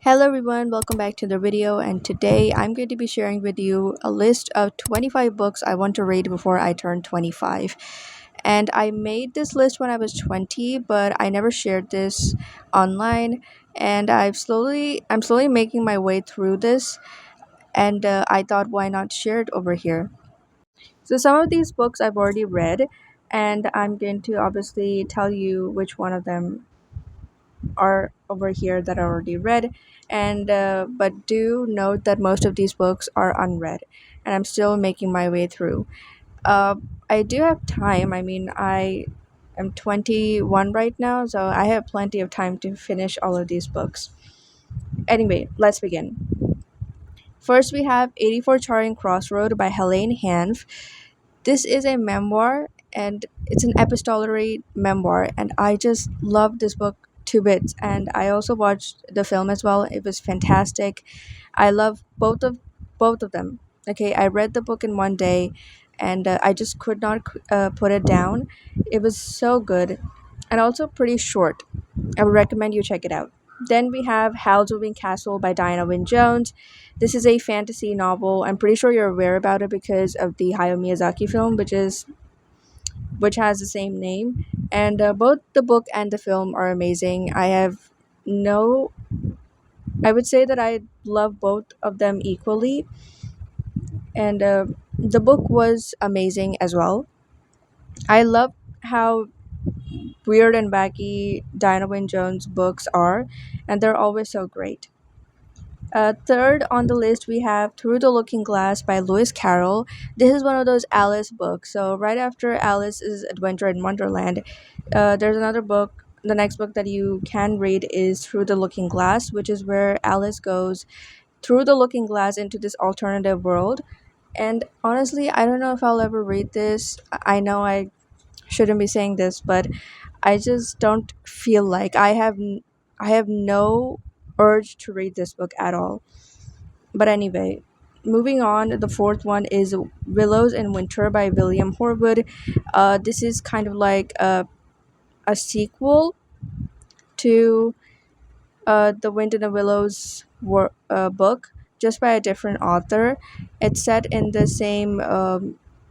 Hello everyone, welcome back to the video, and today I'm going to be sharing with you a list of 25 books I want to read before I turn 25. And I made this list when I was 20, but I never shared this online, and I'm slowly making my way through this, and I thought why not share it over here. So some of these books I've already read, and I'm going to obviously tell you which one of them are over here that I already read, and but do note that most of these books are unread, and I'm still making my way through. Uh, I do have time. I mean, I am 21 right now, so I have plenty of time to finish all of these books. Anyway, let's begin. First, we have 84 Charing Crossroad by Helene Hanff. This is a memoir, and it's an epistolary memoir, and I just love this book to bits. And I also watched the film as well. It was fantastic. I love both of them. Okay, I read the book in one day, and I just could not put it down. It was so good, and also pretty short. I would recommend you check it out. Then we have Howl's Moving Castle by Diana Wynne Jones. This is a fantasy novel. I'm pretty sure you're aware about it because of the Hayao Miyazaki film, which has the same name. And both the book and the film are amazing. No, I would say that I love both of them equally, and the book was amazing as well. I love how weird and wacky Diana Wynne Jones books are, and they're always so great. Third on the list, we have Through the Looking Glass by Lewis Carroll. This is one of those Alice books. So, right after Alice's Adventure in Wonderland, there's another book. The next book that you can read is Through the Looking Glass, which is where Alice goes through the looking glass into this alternative world. And honestly, I don't know if I'll ever read this. I know I shouldn't be saying this, but I just don't feel like I have no urge to read this book at all. But anyway, moving on, the fourth one is Willows in Winter by William Horwood. This is kind of like a sequel to the Wind in the Willows book, just by a different author. It's set in the same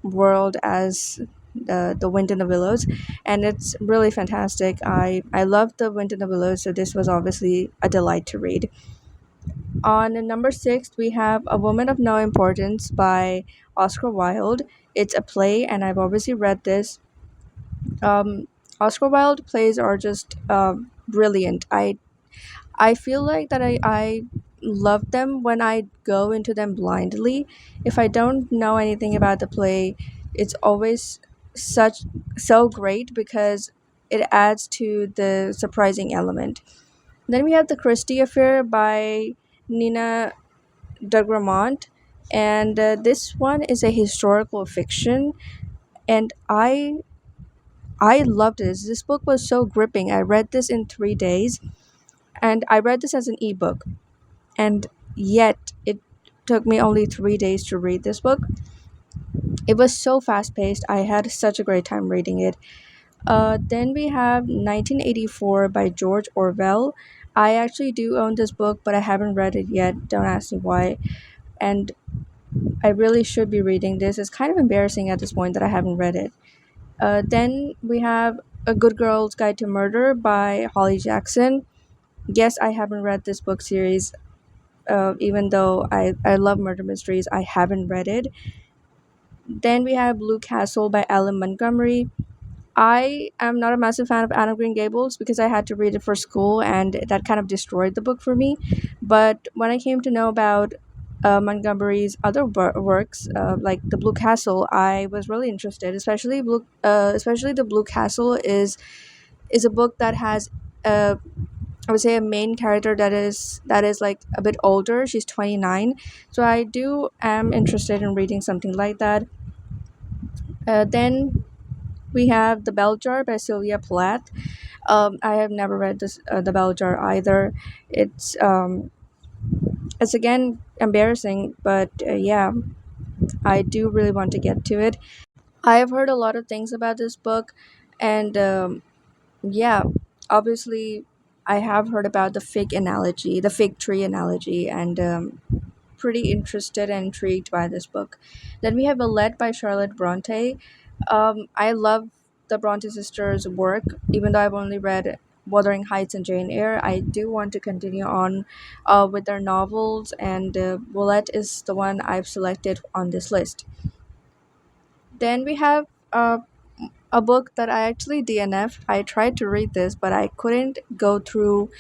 world as the Wind in the Willows, and it's really fantastic. I love the Wind in the Willows, so this was obviously a delight to read. On number six, we have A Woman of No Importance by Oscar Wilde. It's a play, and I've obviously read this. Oscar Wilde plays are just brilliant. I feel like that I love them when I go into them blindly. If I don't know anything about the play, it's always such so great because it adds to the surprising element. Then we have The Christie Affair by Nina de, and this one is a historical fiction, and I loved this. This book was so gripping. I read this in 3 days, and I read this as an ebook, and yet it took me only 3 days to read this book. It was so fast paced. I had such a great time reading it. Then we have 1984 by George Orwell. I actually do own this book, but I haven't read it yet. Don't ask me why. And I really should be reading this. It's kind of embarrassing at this point that I haven't read it. Then we have A Good Girl's Guide to Murder by Holly Jackson. Yes, I haven't read this book series. Even though I love murder mysteries, I haven't read it. Then we have Blue Castle by Ellen Montgomery. I am not a massive fan of Anne of Green Gables because I had to read it for school, and that kind of destroyed the book for me. But when I came to know about Montgomery's other works, like The Blue Castle, I was really interested. Especially The Blue Castle is a book that has I would say a main character that is like a bit older. She's 29, so I do am interested in reading something like that. Then we have The Bell Jar by Sylvia Plath. I have never read this The Bell Jar either. It's again embarrassing, but yeah, I do really want to get to it. I have heard a lot of things about this book, and yeah, obviously I have heard about the fig analogy, the fig tree analogy, and pretty interested and intrigued by this book. Then we have Villitte by Charlotte Bronte. I love the Bronte sisters' work, even though I've only read Wuthering Heights and Jane Eyre. I do want to continue on with their novels, and Willette is the one I've selected on this list. Then we have a book that I actually DNF. I tried to read this, but I couldn't go through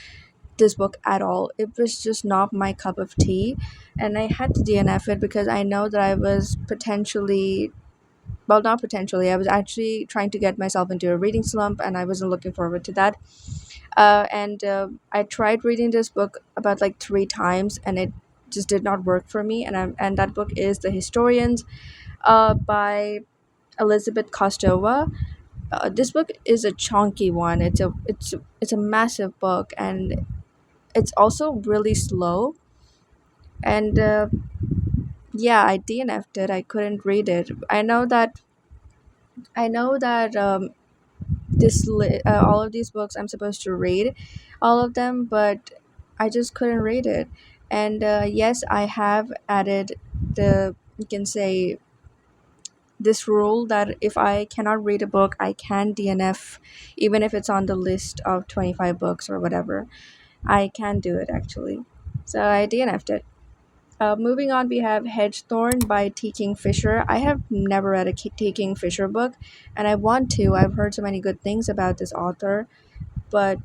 this book at all. It was just not my cup of tea, and I had to DNF it because I know that I was potentially, well, not potentially, I was actually trying to get myself into a reading slump, and I wasn't looking forward to that. And I tried reading this book about like three times, and it just did not work for me. And that book is The Historians, by Elizabeth Kostova. This book is a chunky one. It's a massive book, and it's also really slow. And yeah, I DNF'd it. I couldn't read it. I know that all of these books I'm supposed to read, all of them, but I just couldn't read it. And yes, I have added the, you can say, this rule that if I cannot read a book, I can DNF, even if it's on the list of 25 books or whatever. I can do it actually. So I DNF'd it. Moving on, we have Hedge Thorn by T. Kingfisher. I have never read a T. Kingfisher book, and I want to. I've heard so many good things about this author. But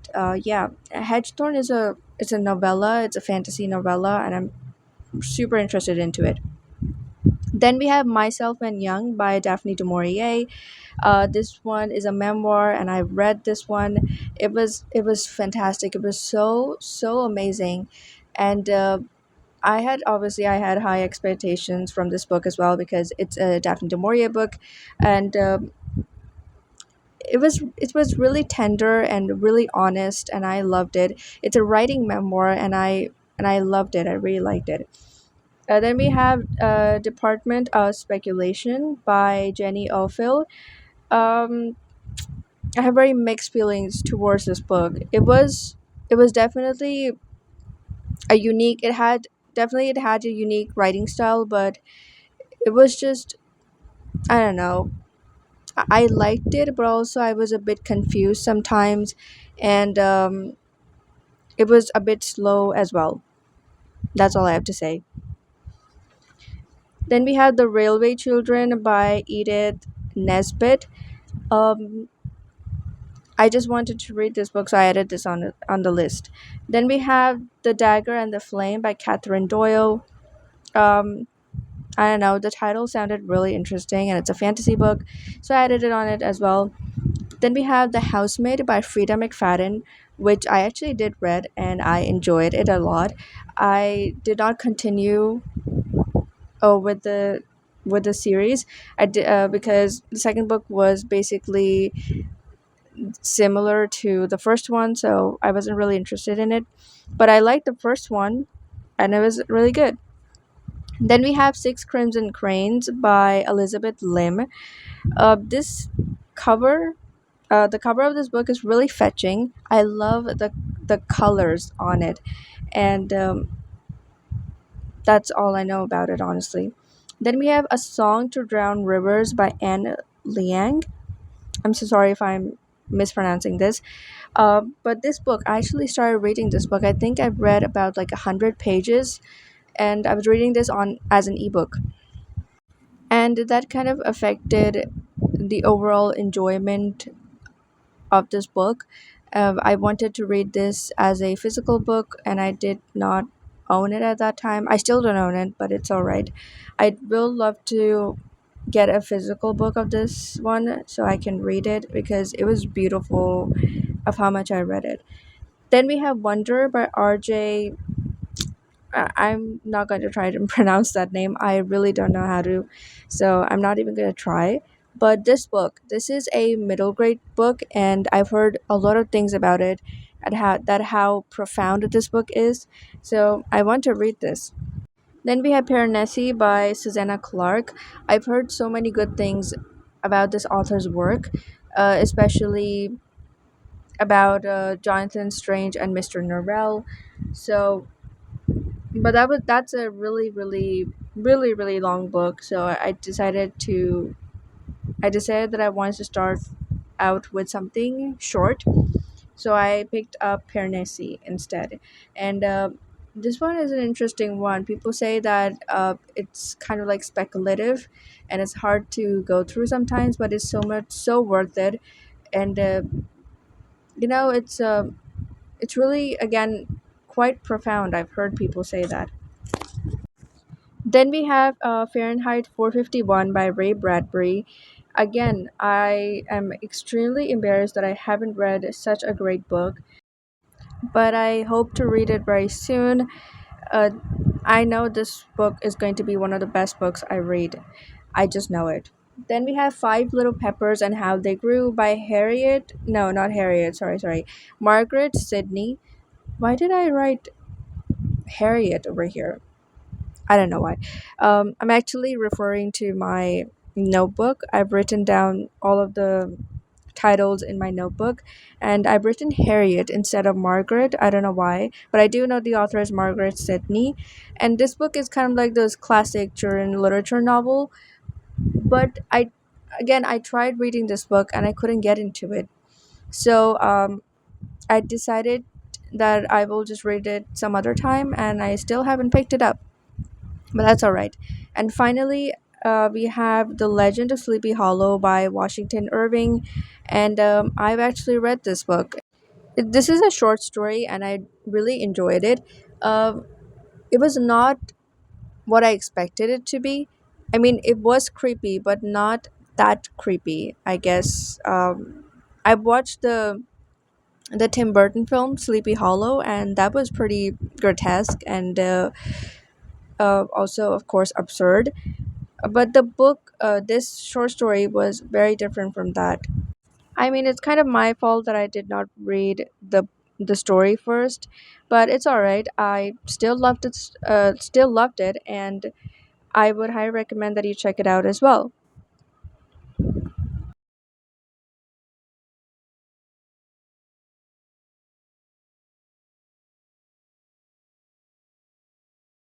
yeah, Hedge Thorn is a novella. It's a fantasy novella, and I'm super interested into it. Then we have Myself and Young by Daphne du Maurier. This one is a memoir, and I read this one. It was fantastic. It was so amazing, and I had high expectations from this book as well because it's a Daphne du Maurier book, and it was really tender and really honest, and I loved it. It's a writing memoir, and I loved it. I really liked it. Then we have Department of Speculation by Jenny Ophil. Um, I have very mixed feelings towards this book. It was definitely a unique. It had a unique writing style, but it was just, I don't know. I liked it, but also I was a bit confused sometimes, and it was a bit slow as well. That's all I have to say. Then we have The Railway Children by Edith Nesbit. Um, I just wanted to read this book, so I added this on the list. Then we have The Dagger and the Flame by Catherine Doyle. Um, I don't know, the title sounded really interesting, and it's a fantasy book, so I added it on it as well. Then we have The Housemaid by Frida McFadden, which I actually did read and I enjoyed it a lot. I did not continue with the series. I did because the second book was basically similar to the first one, so I wasn't really interested in it. But I liked the first one, and it was really good. Then we have Six Crimson Cranes by Elizabeth Lim. This cover the cover of this book is really fetching. I love the colors on it, and that's all I know about it, honestly. Then we have A Song to Drown Rivers by Anne Liang. I'm so sorry if I'm mispronouncing this. But this book, I actually started reading this book. I think I've read about like 100 pages, and I was reading this on as an ebook, and that kind of affected the overall enjoyment of this book. I wanted to read this as a physical book, and I did not own it at that time. I still don't own it, but it's all right. I will love to get a physical book of this one so I can read it because it was beautiful of how much I read it. Then we have Wonder by RJ. I'm not going to try to pronounce that name. I really don't know how to, so I'm not even going to try. But this is a middle grade book, and I've heard a lot of things about it, and how profound this book is. So I want to read this. Then we have Piranesi by Susanna Clark. I've heard so many good things about this author's work, especially about Jonathan Strange and Mr. Norrell. So, but that's a really long book. So I decided that I wanted to start out with something short. So I picked up Piranesi instead, and this one is an interesting one. People say that it's kind of like speculative, and it's hard to go through sometimes, but it's so worth it. And you know, it's really again quite profound. I've heard people say that. Then we have Fahrenheit 451 by Ray Bradbury. Again, I am extremely embarrassed that I haven't read such a great book, but I hope to read it very soon. Uh, I know this book is going to be one of the best books I read. I just know it. Then we have Five Little Peppers and How They Grew by Harriet. No, not Harriet. Sorry. Margaret Sidney. Why did I write Harriet over here? I don't know why. I'm actually referring to my notebook. I've written down all of the titles in my notebook, and I've written Harriet instead of Margaret. I don't know why, but I do know the author is Margaret Sidney. And this book is kind of like those classic children literature novel. But I tried reading this book and I couldn't get into it. So I decided that I will just read it some other time, and I still haven't picked it up, but that's all right. And finally, we have The Legend of Sleepy Hollow by Washington Irving, and I've actually read this book. This is a short story, and I really enjoyed it. Um, it was not what I expected it to be. I mean, it was creepy, but not that creepy, I guess. I watched the Tim Burton film Sleepy Hollow, and that was pretty grotesque and also, of course, absurd. But the book, this short story was very different from that. I mean, it's kind of my fault that I did not read the story first, but it's all right. I still loved it, and I would highly recommend that you check it out as well.